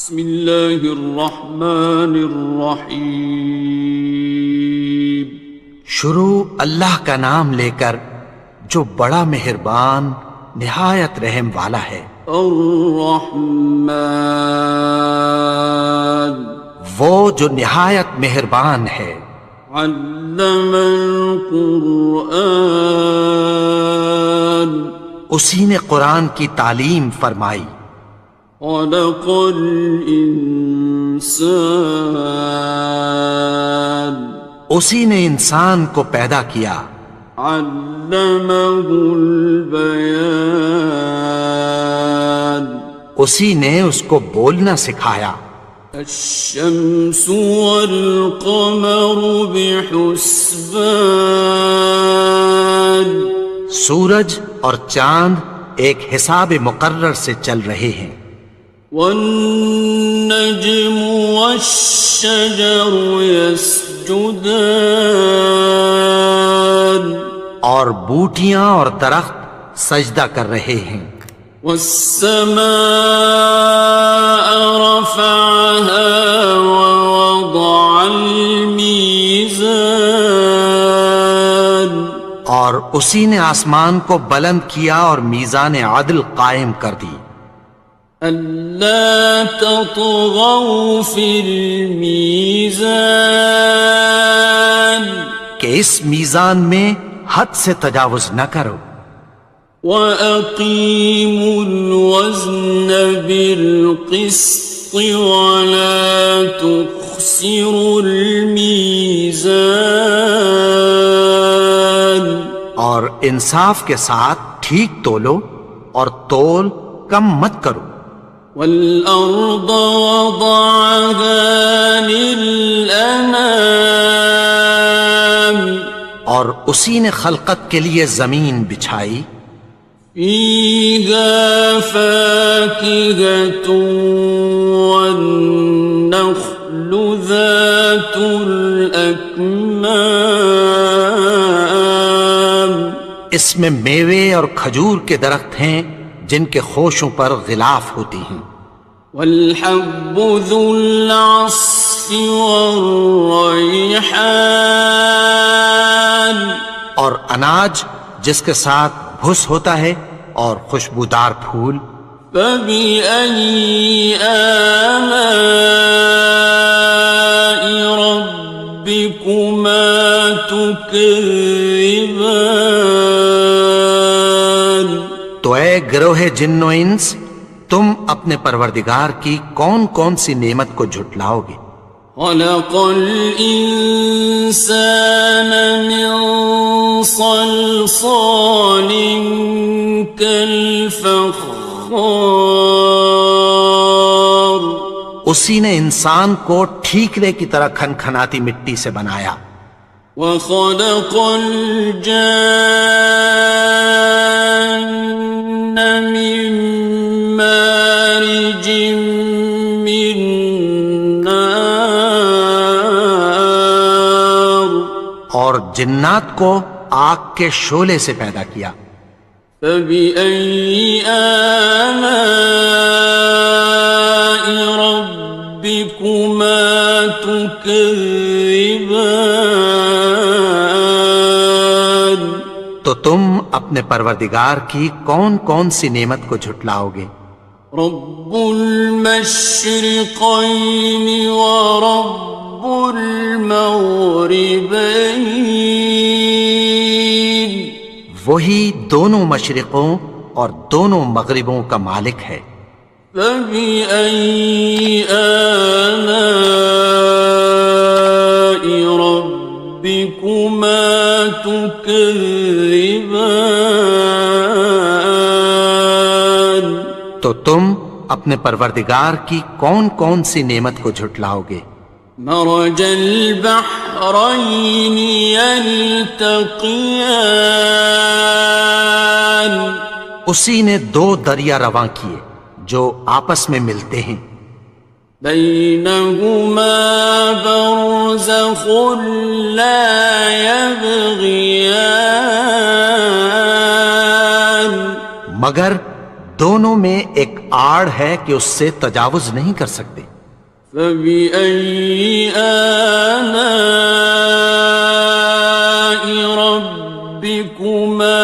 بسم اللہ الرحمن الرحیم۔ شروع اللہ کا نام لے کر جو بڑا مہربان نہایت رحم والا ہے۔ الرحمن، وہ جو نہایت مہربان ہے۔ علم القرآن، اسی نے قرآن کی تعلیم فرمائی۔ خلق الانسان، اسی نے انسان کو پیدا کیا۔ علمہ البیان، اسی نے اس کو بولنا سکھایا۔ الشمس والقمر بحسبان، سورج اور چاند ایک حساب مقرر سے چل رہے ہیں۔ والنجم والشجر يسجدان، اور بوٹیاں اور درخت سجدہ کر رہے ہیں۔ والسماء رفعها ووضع الميزان، اور اسی نے آسمان کو بلند کیا اور میزان عدل قائم کر دی۔ ألا تطغوا في الميزان، کہ اس میزان میں حد سے تجاوز نہ کرو۔ وَأَقِيمُوا الْوَزْنَ بِالْقِسْطِ وَلَا تُخْسِرُوا الْمِيزَانَ، اور انصاف کے ساتھ ٹھیک تولو اور تول کم مت کرو۔ وَالْأَرْضَ وَضَعَهَا لِلْأَنَامِ، اور اسی نے خلقت کے لیے زمین بچھائی۔ فِيهَا فَاكِهَةٌ وَالنَّخْلُ ذَاتُ الْأَكْمَامِ، اس میں میوے اور کھجور کے درخت ہیں جن کے خوشوں پر غلاف ہوتی ہیں۔ وَالْحَبُّ ذُو الْعَصْفِ وَالرَّيْحَانِ، اور اناج جس کے ساتھ بھس ہوتا ہے اور خوشبودار پھول۔ فَبِأَيِّ آلَاءِ رَبِّكُمَا تُكَذِّبَانِ، تو اے گروہ جن و انس، تم اپنے پروردگار کی کون کون سی نعمت کو جھٹلاؤ گے؟ خَلَقَ الْإِنسَانَ مِنْ صَلْصَالٍ كَالْفَخَّارِ، اسی نے انسان کو ٹھیکرے کی طرح کھنکھناتی مٹی سے بنایا۔ وَخَلَقَ الْجَانَّ مِن مَّارِجٍ مِّن نَّارٍ، اور جنات کو آگ کے شعلے سے پیدا کیا۔ فَبِأَيِّ آلَاءِ رَبِّكُمَا تُكَذِّبَانِ، تو تم اپنے پروردگار کی کون کون سی نعمت کو جھٹلاؤ گے؟ رب المشرقین ورب المغربین، وہی دونوں مشرقوں اور دونوں مغربوں کا مالک ہے۔ فَبِأَيِّ آلَاءِ رَبِّكُمَا تُكَذِّبَانِ، تو تم اپنے پروردگار کی کون کون سی نعمت کو جھٹلاؤ گے؟ مرج البحرین یلتقیان، اسی نے دو دریا رواں کیے جو آپس میں ملتے ہیں۔ بینہما برزخ لا یبغیان، مگر دونوں میں ایک آڑ ہے کہ اس سے تجاوز نہیں کر سکتے۔ فبأي آلاء ربكما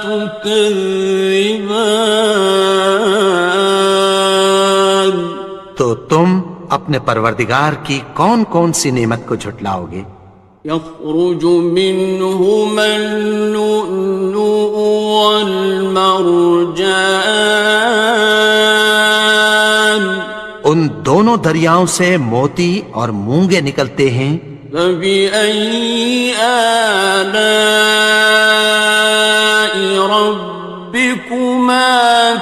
تكذبان؟ تو تم اپنے پروردگار کی کون کون سی نعمت کو جھٹلاؤ گے؟ يخرج منهما اللؤلؤ والمرجان ان دونوں دریاؤں سے موتی اور مونگے نکلتے ہیں۔ فبأي آلاء ربكما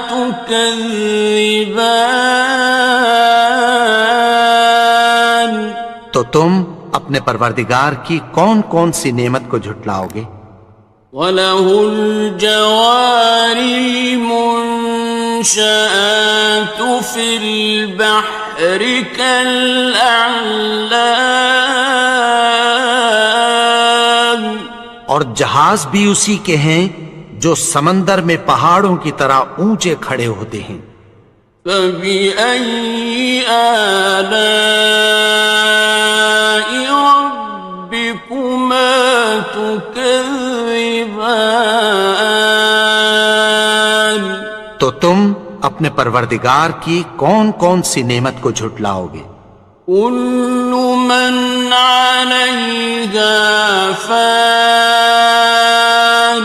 تكذبان؟ تو تم اپنے پروردگار کی کون کون سی نعمت کو جھٹلاؤ گے؟ وَلَهُ الْجَوَارِ الْمُنشَآتُ فِي الْبَحْرِ كَالْأَعْلَامِ، اور جہاز بھی اسی کے ہیں جو سمندر میں پہاڑوں کی طرح اونچے کھڑے ہوتے ہیں۔ فَبِأَيِّ آلَاءِ رَبِّكُمَا تُكَذِّبَانِ؟ تو تم اپنے پروردگار کی کون کون سی نعمت کو جھٹلاؤ گے؟ كُلُّ مَنْ عَلَيْهَا فَانٍ،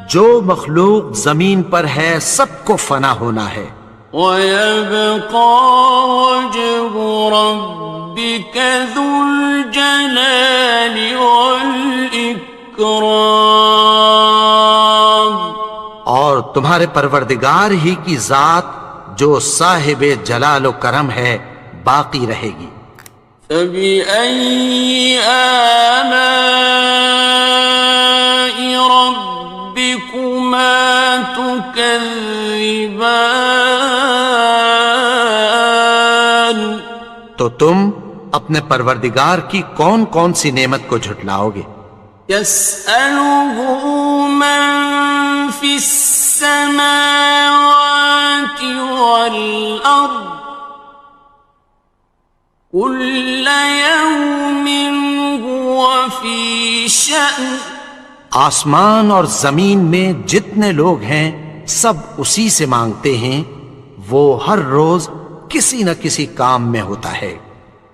جو مخلوق زمین پر ہے سب کو فنا ہونا ہے۔ وَيَبْقَى وَجْهُ رَبِّكَ ذُو الْجَلَالِ وَالْإِكْرَامِ، اور تمہارے پروردگار ہی کی ذات جو صاحب جلال و کرم ہے باقی رہے گی۔ فَبِأَيِّ آلَاءِ رَبِّكُمَا تُكَذِّبَانِ؟ تو تم اپنے پروردگار کی کون کون سی نعمت کو جھٹلاؤ گے؟ يَسْأَلُهُ مَن فِي السَّمَاوَاتِ وَالْأَرْضِ كُلَّ يَوْمٍ هُوَ فِي شَأْنٍ، آسمان اور زمین میں جتنے لوگ ہیں سب اسی سے مانگتے ہیں، وہ ہر روز کسی نہ کسی کام میں ہوتا ہے۔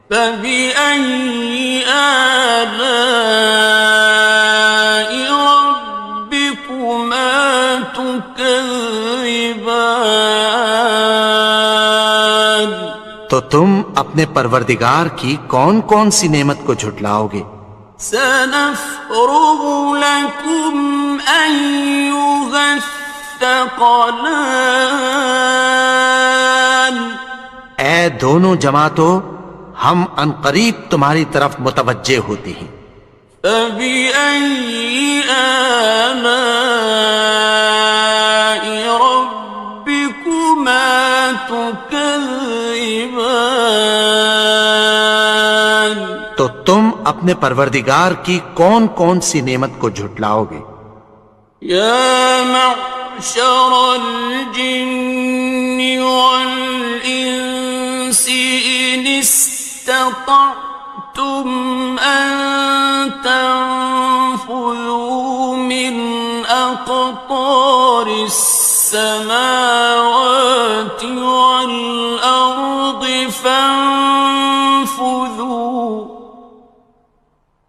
فَبِأَيِّ آلَاءِ رَبِّكُمَا تُكَذِّبَانِ؟ تو تم اپنے پروردگار کی کون کون سی نعمت کو جھٹلاؤ گے؟ سَنَفْرُغُ لَكُمْ أَيُّهَ الثَّقَلَانِ؟ اے دونوں جماعتوں، ہم عنقریب تمہاری طرف متوجہ ہوتے ہیں۔ فَبِأَيِّ آلَاءِ رَبِّكُمَا تُكَذِّبَانِ؟ تو تم اپنے پروردگار کی کون کون سی نعمت کو جھٹلاؤ گے؟ يَا مَعْشَرَ الْجِنِّ وَالْإِنسِ إِنِ اسْتَطَعْتُمْ أَن تَنفُذُوا مِنْ أَقْطَارِ السَّمَاوَاتِ وَالْأَرْضِ فَانفُذُوا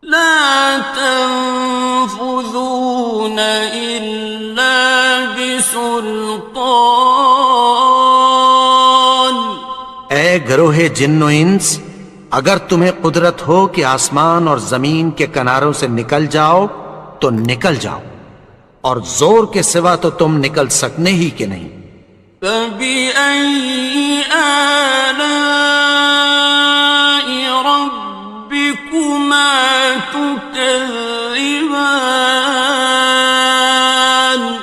لَا تَنفُذُونَ إِلَّا بِسُلْطَانٍ۔ اے گروہ جن و انس، اگر تمہیں قدرت ہو کہ آسمان اور زمین کے کناروں سے نکل جاؤ تو نکل جاؤ، اور زور کے سوا تو تم نکل سکنے ہی کہ نہیں۔ فَبِأَيِّ آلَاءِ رَبِّكُمَا تُكَذِّبَانِ؟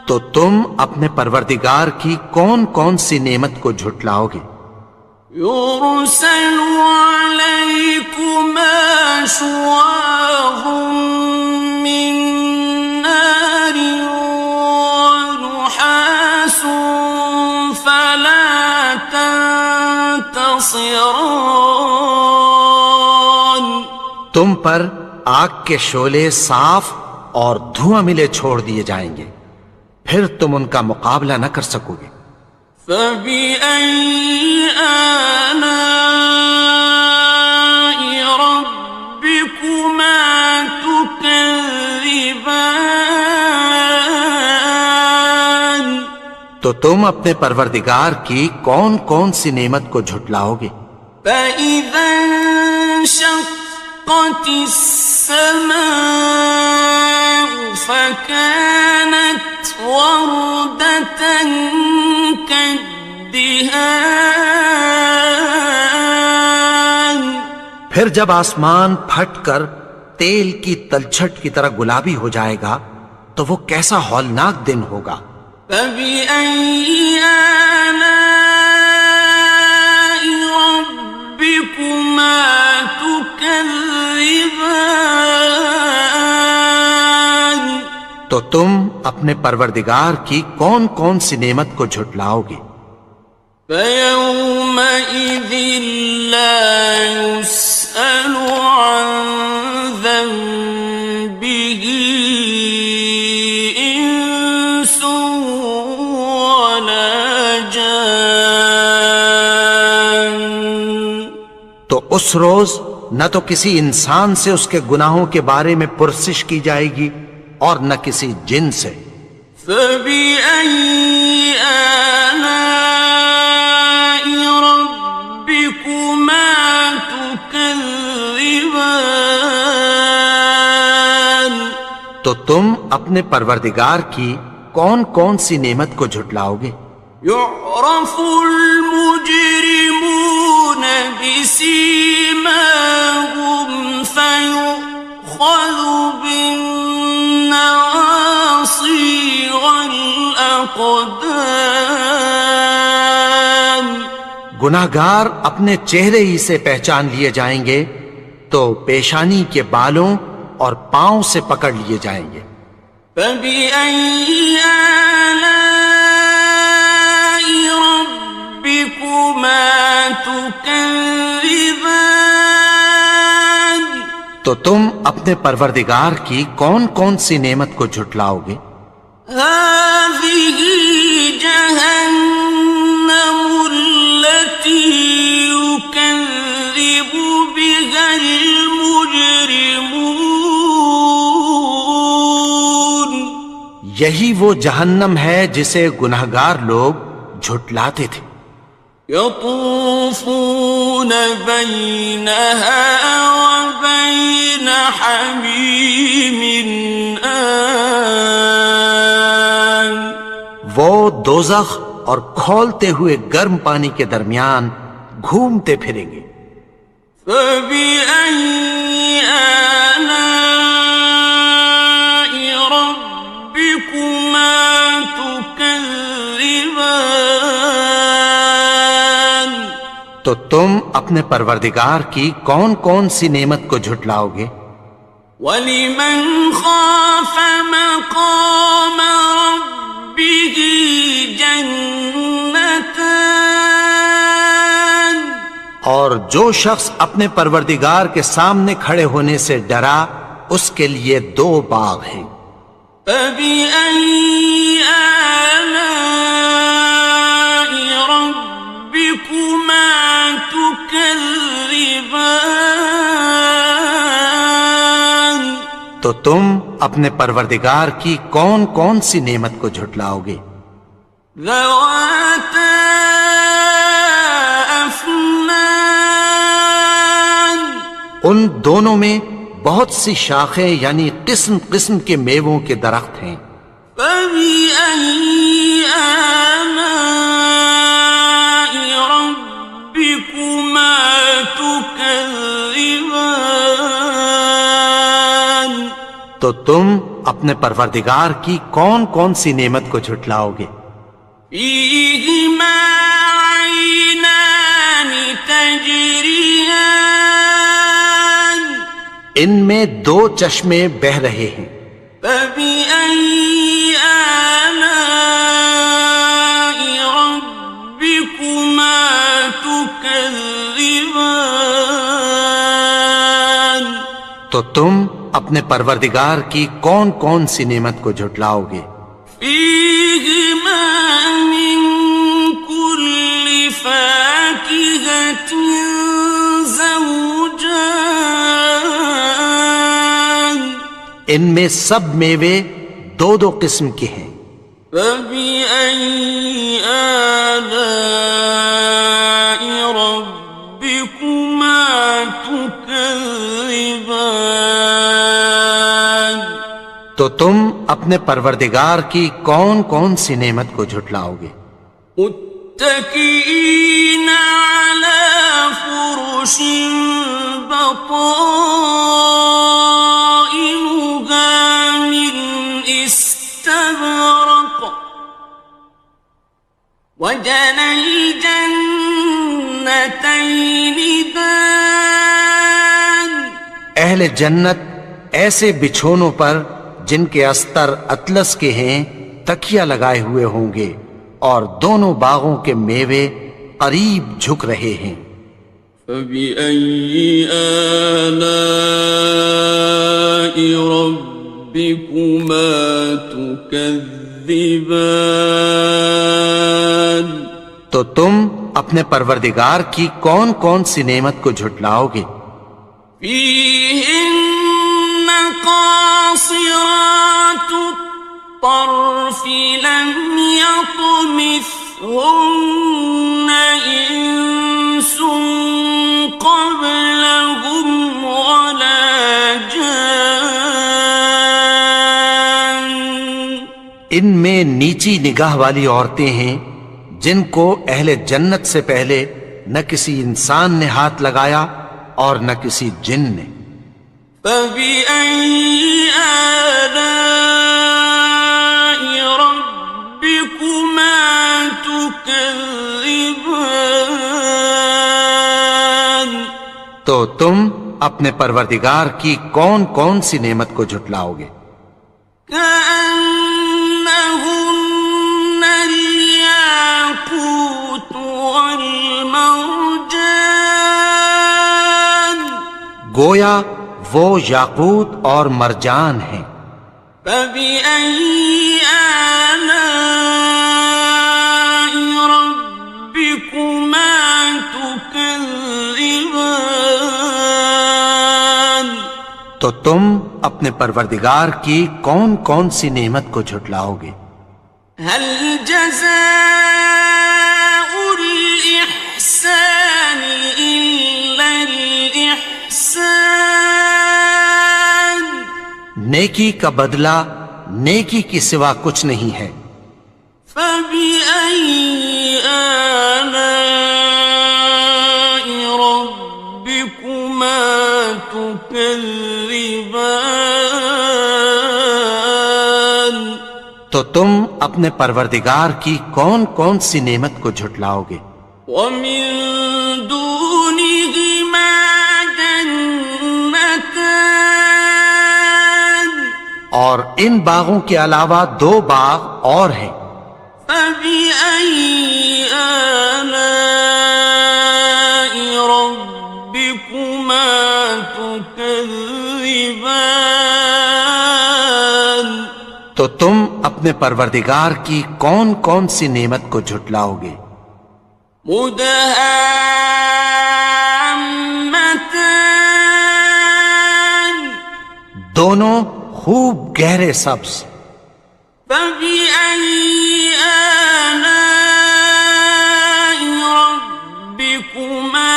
تو تم اپنے پروردگار کی کون کون سی نعمت کو جھٹلاؤ گے؟ يُرْسَلُ عَلَيْكُمَا شُوَاظٌ مِّن نَّارٍ وَنُحَاسٌ تنتصران تم پر آگ کے شعلے صاف اور دھواں ملے چھوڑ دیے جائیں گے، پھر تم ان کا مقابلہ نہ کر سکو گے۔ فبأي آلاء ربكما تكذبان تو تم اپنے پروردگار کی کون کون سی نعمت کو جھٹلاؤ گے؟ فإذا انشقت السماء فكانت وردة كالدهان پھر جب آسمان پھٹ کر تیل کی تلچھٹ کی طرح گلابی ہو جائے گا تو وہ کیسا ہولناک دن ہوگا۔ فبأي آلاء ربكما تكذبان تو تم اپنے پروردگار کی کون کون سی نعمت کو جھٹلاؤ گے؟ فيومئذ لا يسأل عن ذنبه إنس ولا جان تو اس روز نہ تو کسی انسان سے اس کے گناہوں کے بارے میں پرسش کی جائے گی اور نہ کسی جن سے۔ فبأي آلاء ربكما تكذبان تو تم اپنے پروردگار کی کون کون سی نعمت کو جھٹلاؤ گے؟ يعرف المجرمون بسيماهم فيؤخذ بالنواصي والأقدام گناہگار اپنے چہرے ہی سے پہچان لیے جائیں گے تو پیشانی کے بالوں اور پاؤں سے پکڑ لیے جائیں گے۔ فبأي آلاء ربكما تكذبان تو تم اپنے پروردگار کی کون کون سی نعمت کو جھٹلاؤ گے؟ هذه جهنم التي يكذب بها المجرمون یہی وہ جہنم ہے جسے گناہگار لوگ جھٹلاتے تھے۔ يطوفون بينها وبين حميم آن وہ دوزخ اور کھولتے ہوئے گرم پانی کے درمیان گھومتے پھریں گے۔ فبأي آلاء ربكما تكذبان تو تم اپنے پروردگار کی کون کون سی نعمت کو جھٹلاؤ گے؟ وَلِمَنْ خَافَ مَقَامَ رَبِّهِ جَنَّتَانِ اور جو شخص اپنے پروردگار کے سامنے کھڑے ہونے سے ڈرا اس کے لیے دو باغ ہیں۔ فَبِأَيِّ آلَاءِ رَبِّكُمَا تُكَذِّبَانِ تو تم اپنے پروردگار کی کون کون سی نعمت کو جھٹلاؤ گے؟ ذَوَاتَا أَفْنَانٍ ان دونوں میں بہت سی شاخیں یعنی قسم قسم کے میووں کے درخت ہیں۔ فَبِأَيِّ آلَاءِ رَبِّكُمَا تُكَذِّبَانِ تو تم اپنے پروردگار کی کون کون سی نعمت کو جھٹلاؤ گے؟ فِيهِمَا عَيْنَانِ تَجْرِيَانِ ان میں دو چشمے بہہ رہے ہیں۔ فَبِأَيِّ آلَاءِ رَبِّكُمَا تُكَذِّبَانِ تكذبان تو تم اپنے پروردگار کی کون کون سی نعمت کو جھٹلاؤ گے؟ فيهما من كل فاكهة زوجان ان میں سب میوے دو دو قسم کے ہیں۔ فبأي آلاء ربكما تكذبان تو تم اپنے پروردگار کی کون کون سی نعمت کو جھٹلاؤ گے؟ متكئين على فرش بطائنها من استبرق وجنى الجنتين دان اہل جنت ایسے بچھونوں پر جن کے استر اطلس کے ہیں تکیہ لگائے ہوئے ہوں گے، اور دونوں باغوں کے میوے قریب جھک رہے ہیں۔ فبأي آلاء ربكما تكذبان تو تم اپنے پروردگار کی کون کون سی نعمت کو جھٹلاؤ گے؟ فيهن قاصرات الطرف لم يطمثهن إنس قبلهم ولا جان ان میں نیچی نگاہ والی عورتیں ہیں جن کو اہل جنت سے پہلے نہ کسی انسان نے ہاتھ لگایا اور نہ کسی جن نے۔ فبأي آلاء ربكما تكذبان تو تم اپنے پروردگار کی کون کون سی نعمت کو جھٹلاؤ گے؟ كأنهن الياقوت والمرجان گویا وہ یاقوت اور مرجان ہیں۔ فبأي آلاء ربكما تكذبان تو تم اپنے پروردگار کی کون کون سی نعمت کو جھٹلاؤ گے؟ هل جزاء الإحسان إلا الإحسان نیکی کا بدلہ نیکی کی سوا کچھ نہیں ہے۔ فبأي آلاء ربكما تكذبان تو تم اپنے پروردگار کی کون کون سی نعمت کو جھٹلاؤ گے؟ ومن دونهما جنتان اور ان باغوں کے علاوہ دو باغ اور ہیں۔ فبأي آلاء ربكما تكذبان تو تم اپنے پروردگار کی کون کون سی نعمت کو جھٹلاؤ گے؟ مدهامتان دونوں خوب گہرے سبز۔ فبأي آلاء ربكما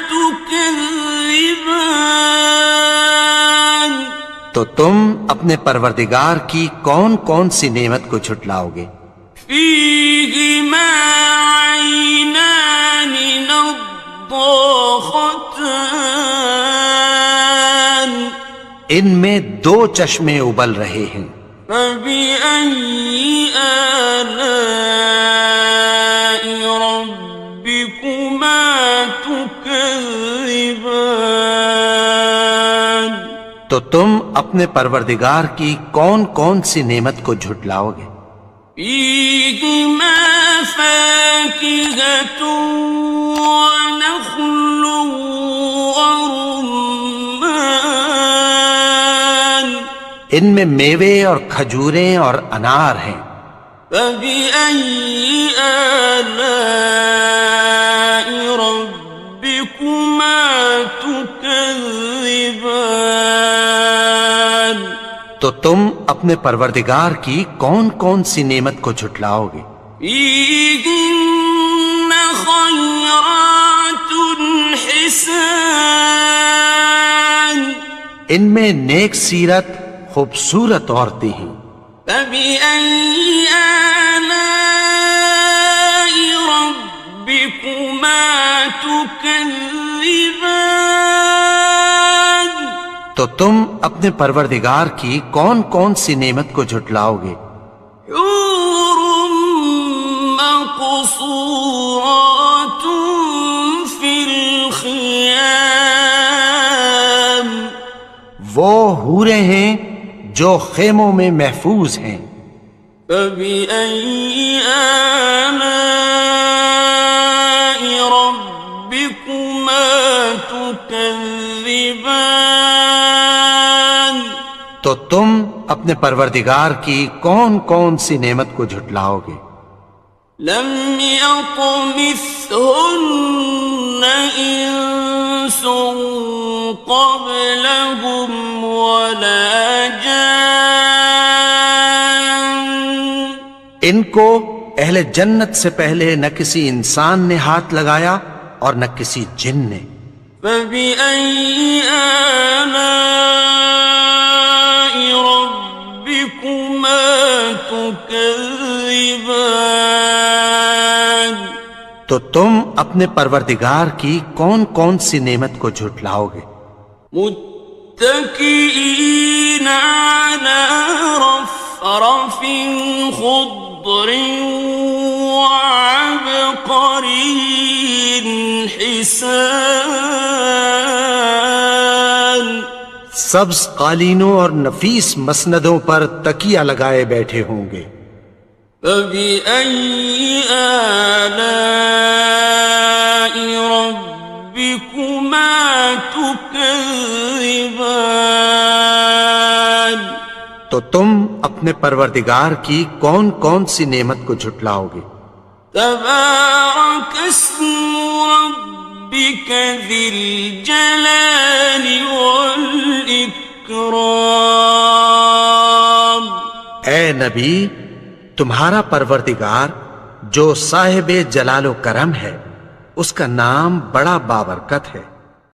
تكذبان تو تم اپنے پروردگار کی کون کون سی نعمت کو جھٹلاؤ گے؟ فيهما عينان نضاختان ان میں دو چشمے ابل رہے ہیں۔ فبأي آلاء ربكما تكذبان تو تم اپنے پروردگار کی کون کون سی نعمت کو جھٹلاؤ گے؟ فيهما فاكهة ونخل ورمان ان میں میوے اور کھجوریں اور انار ہیں. فبأي آلاء ربكما تكذبان تو تم اپنے پروردگار کی کون کون سی نعمت کو جھٹلاؤ گے؟ فيهن خيرات حسان ان میں نیک سیرت خوبصورت عورتیں ہیں. فبأي آلاء ربكما تكذبان تو تم اپنے پروردگار کی کون کون سی نعمت کو جھٹلاؤ گے؟ حور مقصورات في الخيام وہ حوریں ہیں جو خیموں میں محفوظ ہیں. فبأي آلاء ربكما تكذبان تو تم اپنے پروردگار کی کون کون سی نعمت کو جھٹلاؤ گے؟ لم يطمثهن إنس قبلهم ولا جان ان کو اہل جنت سے پہلے نہ کسی انسان نے ہاتھ لگایا اور نہ کسی جن نے. فبأي آلاء ربكما تكذبان تو تم اپنے پروردگار کی کون کون سی نعمت کو جھٹلاؤ گے؟ متكئين على رفرف خضر وعبقري حسان سبز قالینوں اور نفیس مسندوں پر تکیہ لگائے بیٹھے ہوں گے. فبأي آلاء ربكما تكذبان تو تم اپنے پروردگار کی کون کون سی نعمت کو جھٹلاؤ گے؟ تبارك اسم ربك ذي الجلال والإكرام اے نبی، تمہارا پروردگار جو صاحب جلال و کرم ہے، اس کا نام بڑا بابرکت ہے.